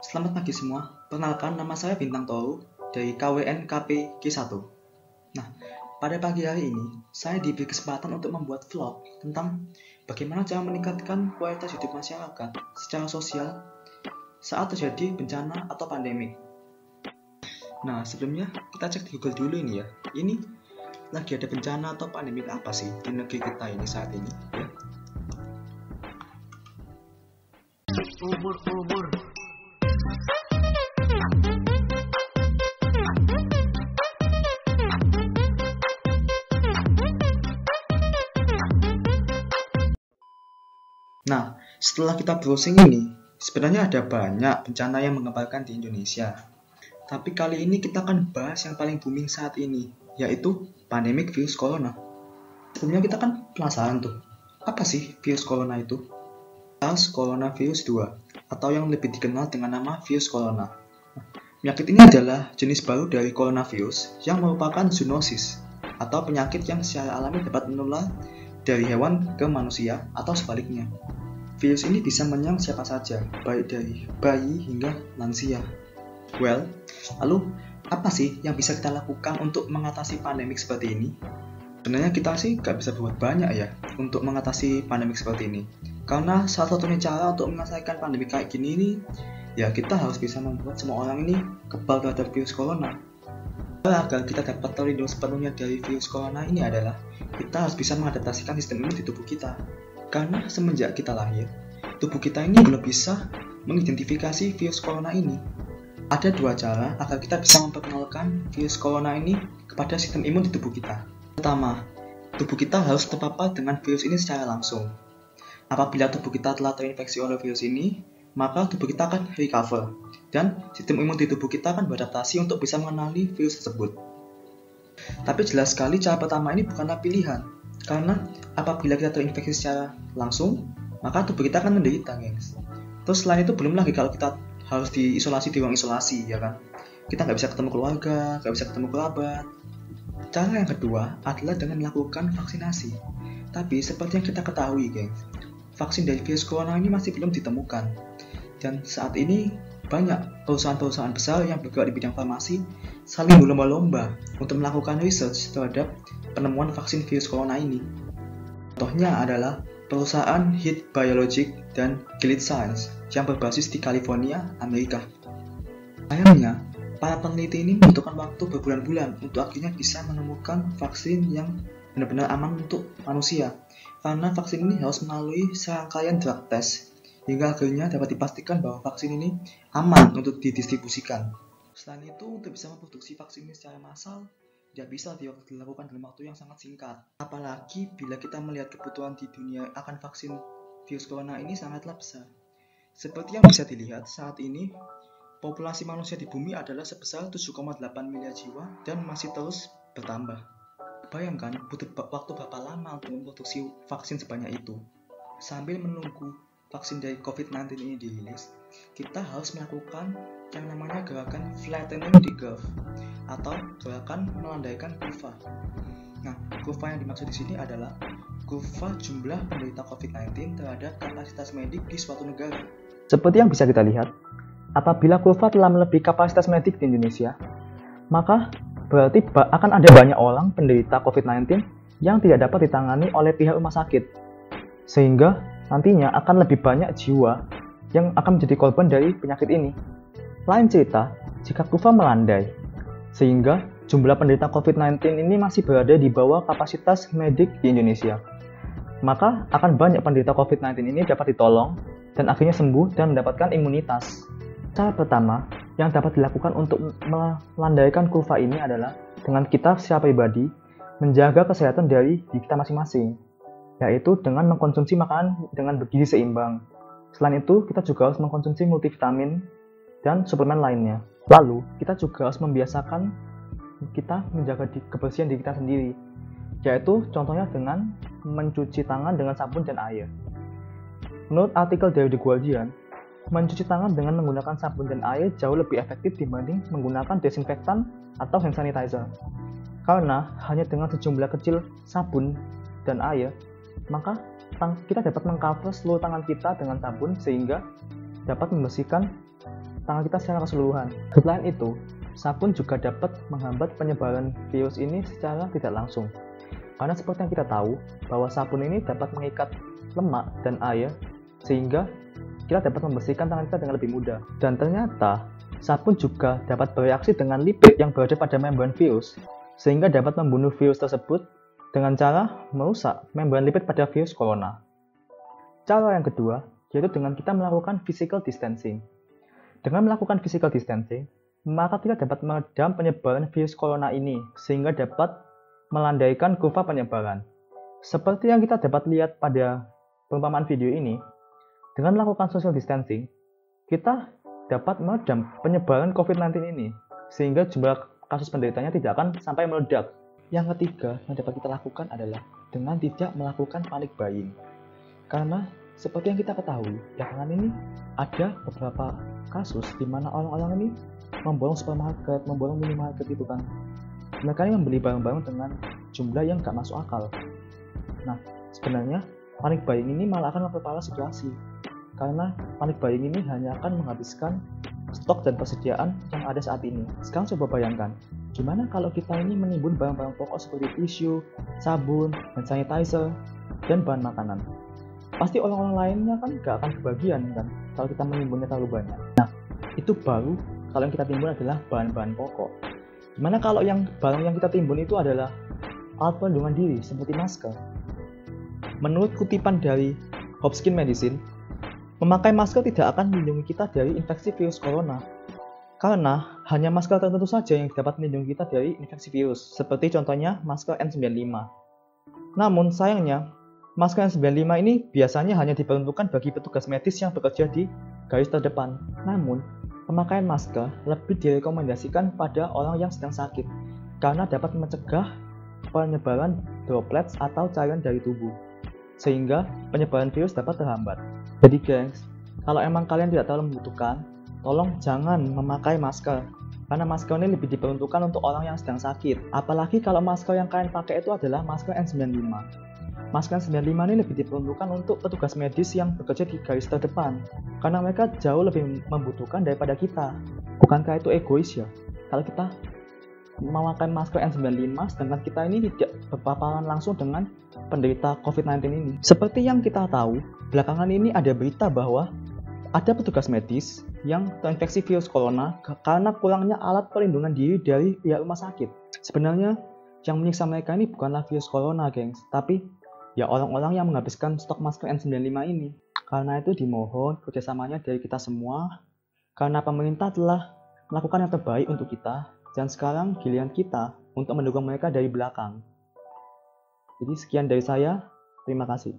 Selamat pagi semua, perkenalkan nama saya Bintang Toru dari KWN KP G1. Nah, pada pagi hari ini, saya diberi kesempatan untuk membuat vlog tentang bagaimana cara meningkatkan kualitas hidup masyarakat secara sosial saat terjadi bencana atau pandemik. Nah, sebelumnya kita cek di Google dulu ini ya. Ini lagi ada bencana atau pandemik apa sih di negeri kita ini saat ini ya. Nah, setelah kita browsing ini, sebenarnya ada banyak bencana yang menggemparkan di Indonesia. Tapi kali ini kita akan bahas yang paling booming saat ini, yaitu pandemik virus corona. Sebelumnya kita kan penasaran tuh, apa sih virus corona itu? SARS coronavirus 2, atau yang lebih dikenal dengan nama virus corona. Penyakit ini adalah jenis baru dari coronavirus yang merupakan zoonosis, atau penyakit yang secara alami dapat menular dari hewan ke manusia atau sebaliknya. Virus ini bisa menyerang siapa saja, baik dari bayi hingga lansia. Well, lalu apa sih yang bisa kita lakukan untuk mengatasi pandemik seperti ini? Sebenarnya kita sih gak bisa buat banyak ya untuk mengatasi pandemik seperti ini. Karena salah satunya cara untuk menyelesaikan pandemik kayak gini ini, ya kita harus bisa membuat semua orang ini kebal terhadap virus corona. Agar kita dapat terlindung sepenuhnya dari virus corona ini adalah kita harus bisa mengadaptasikan sistem imun di tubuh kita. Karena semenjak kita lahir, tubuh kita ini belum bisa mengidentifikasi virus corona ini. Ada dua cara agar kita bisa memperkenalkan virus corona ini kepada sistem imun di tubuh kita. Pertama, tubuh kita harus terpapar dengan virus ini secara langsung. Apabila tubuh kita telah terinfeksi oleh virus ini, maka tubuh kita akan recover, dan sistem imun di tubuh kita akan beradaptasi untuk bisa mengenali virus tersebut. Tapi jelas sekali cara pertama ini bukanlah pilihan, karena apabila kita terinfeksi secara langsung, maka tubuh kita akan menderita, gengs. Terus selain itu belum lagi kalau kita harus diisolasi di ruang isolasi, ya kan? Kita nggak bisa ketemu keluarga, nggak bisa ketemu kerabat. Cara yang kedua adalah dengan melakukan vaksinasi. Tapi seperti yang kita ketahui, gengs, vaksin dari virus corona ini masih belum ditemukan. Dan saat ini banyak perusahaan-perusahaan besar yang bergerak di bidang farmasi saling berlomba-lomba untuk melakukan research terhadap penemuan vaksin virus corona ini. Contohnya adalah perusahaan Hit Biologics dan Gilead Sciences yang berbasis di California, Amerika. Sayangnya, para peneliti ini membutuhkan waktu berbulan-bulan untuk akhirnya bisa menemukan vaksin yang benar-benar aman untuk manusia. Karena vaksin ini harus melalui serangkaian drug test, hingga akhirnya dapat dipastikan bahwa vaksin ini aman untuk didistribusikan. Selain itu, untuk bisa memproduksi vaksin ini secara massal, tidak bisa dilakukan dalam waktu yang sangat singkat. Apalagi bila kita melihat kebutuhan di dunia akan vaksin virus corona ini sangatlah besar. Seperti yang bisa dilihat saat ini, populasi manusia di bumi adalah sebesar 7,8 miliar jiwa dan masih terus bertambah. Bayangkan butuh waktu berapa lama untuk memproduksi vaksin sebanyak itu. Sambil menunggu vaksin dari COVID-19 ini dirilis, kita harus melakukan yang namanya gerakan flattening the curve atau gerakan melandaikan kurva. Nah, kurva yang dimaksud di sini adalah kurva jumlah penderita COVID-19 terhadap kapasitas medik di suatu negara. Seperti yang bisa kita lihat, apabila kurva telah melebihi kapasitas medik di Indonesia, maka berarti akan ada banyak orang penderita COVID-19 yang tidak dapat ditangani oleh pihak rumah sakit. Sehingga nantinya akan lebih banyak jiwa yang akan menjadi korban dari penyakit ini. Lain cerita, jika kurva melandai, sehingga jumlah penderita COVID-19 ini masih berada di bawah kapasitas medik di Indonesia, maka akan banyak penderita COVID-19 ini dapat ditolong dan akhirnya sembuh dan mendapatkan imunitas. Cara pertama yang dapat dilakukan untuk melandaikan kurva ini adalah dengan kita secara pribadi menjaga kesehatan dari diri kita masing-masing, yaitu dengan mengkonsumsi makanan dengan bergizi seimbang. Selain itu, kita juga harus mengkonsumsi multivitamin dan suplemen lainnya. Lalu, kita juga harus membiasakan kita menjaga kebersihan diri kita sendiri, yaitu contohnya dengan mencuci tangan dengan sabun dan air. Menurut artikel dari The Guardian, mencuci tangan dengan menggunakan sabun dan air jauh lebih efektif dibanding menggunakan desinfektan atau hand sanitizer. Karena hanya dengan sejumlah kecil sabun dan air, maka kita dapat mengcover seluruh tangan kita dengan sabun sehingga dapat membersihkan tangan kita secara keseluruhan. Selain itu, sabun juga dapat menghambat penyebaran virus ini secara tidak langsung. Karena seperti yang kita tahu, bahwa sabun ini dapat mengikat lemak dan air, sehingga kita dapat membersihkan tangan kita dengan lebih mudah. Dan ternyata, sabun juga dapat bereaksi dengan lipid yang berada pada membran virus, sehingga dapat membunuh virus tersebut dengan cara merusak membran lipid pada virus corona. Cara yang kedua, yaitu dengan kita melakukan physical distancing. Dengan melakukan physical distancing, maka kita dapat meredam penyebaran virus corona ini, sehingga dapat melandaikan kurva penyebaran. Seperti yang kita dapat lihat pada perumpamaan video ini, dengan melakukan social distancing, kita dapat meredam penyebaran COVID-19 ini, sehingga jumlah kasus penderitanya tidak akan sampai meledak. Yang ketiga yang dapat kita lakukan adalah dengan tidak melakukan panic buying. Karena seperti yang kita ketahui, belakangan ini ada beberapa kasus di mana orang-orang ini memborong supermarket, memborong minimarket itu kan. Mereka ini membeli barang-barang dengan jumlah yang gak masuk akal. Nah, sebenarnya panic buying ini malah akan memperparah situasi. Karena panic buying ini hanya akan menghabiskan stok dan persediaan yang ada saat ini. Sekarang coba bayangkan, gimana kalau kita ini menimbun barang-barang pokok seperti tisu, sabun, dan sanitizer, dan bahan makanan. Pasti orang-orang lainnya kan gak akan kebagian kan, kalau kita menimbunnya terlalu banyak. Nah, itu baru kalau yang kita timbun adalah bahan-bahan pokok. Gimana kalau barang yang kita timbun itu adalah alat pelindungan diri, seperti masker? Menurut kutipan dari Hopkins Medicine, memakai masker tidak akan melindungi kita dari infeksi virus corona. Karena hanya masker tertentu saja yang dapat melindungi kita dari infeksi virus, seperti contohnya masker N95. Namun sayangnya, masker N95 ini biasanya hanya diperuntukkan bagi petugas medis yang bekerja di garis terdepan. Namun, pemakaian masker lebih direkomendasikan pada orang yang sedang sakit, karena dapat mencegah penyebaran droplets atau cairan dari tubuh, sehingga penyebaran virus dapat terhambat. Jadi gengs, kalau emang kalian tidak terlalu membutuhkan, tolong jangan memakai masker. Karena masker ini lebih diperuntukkan untuk orang yang sedang sakit. Apalagi kalau masker yang kalian pakai itu adalah masker N95. Masker N95 ini lebih diperuntukkan untuk petugas medis yang bekerja di garis terdepan. Karena mereka jauh lebih membutuhkan daripada kita. Bukankah itu egois ya? Kalau kita memakai masker N95, sedangkan kita ini tidak berpaparan langsung dengan penderita COVID-19 ini. Seperti yang kita tahu, belakangan ini ada berita bahwa ada petugas medis yang terinfeksi virus corona karena kurangnya alat perlindungan diri dari pihak rumah sakit. Sebenarnya yang menyiksa mereka ini bukanlah virus corona, gengs, tapi ya orang-orang yang menghabiskan stok masker N95 ini. Karena itu dimohon kerjasamanya dari kita semua, karena pemerintah telah melakukan yang terbaik untuk kita, dan sekarang giliran kita untuk mendukung mereka dari belakang. Jadi sekian dari saya, terima kasih.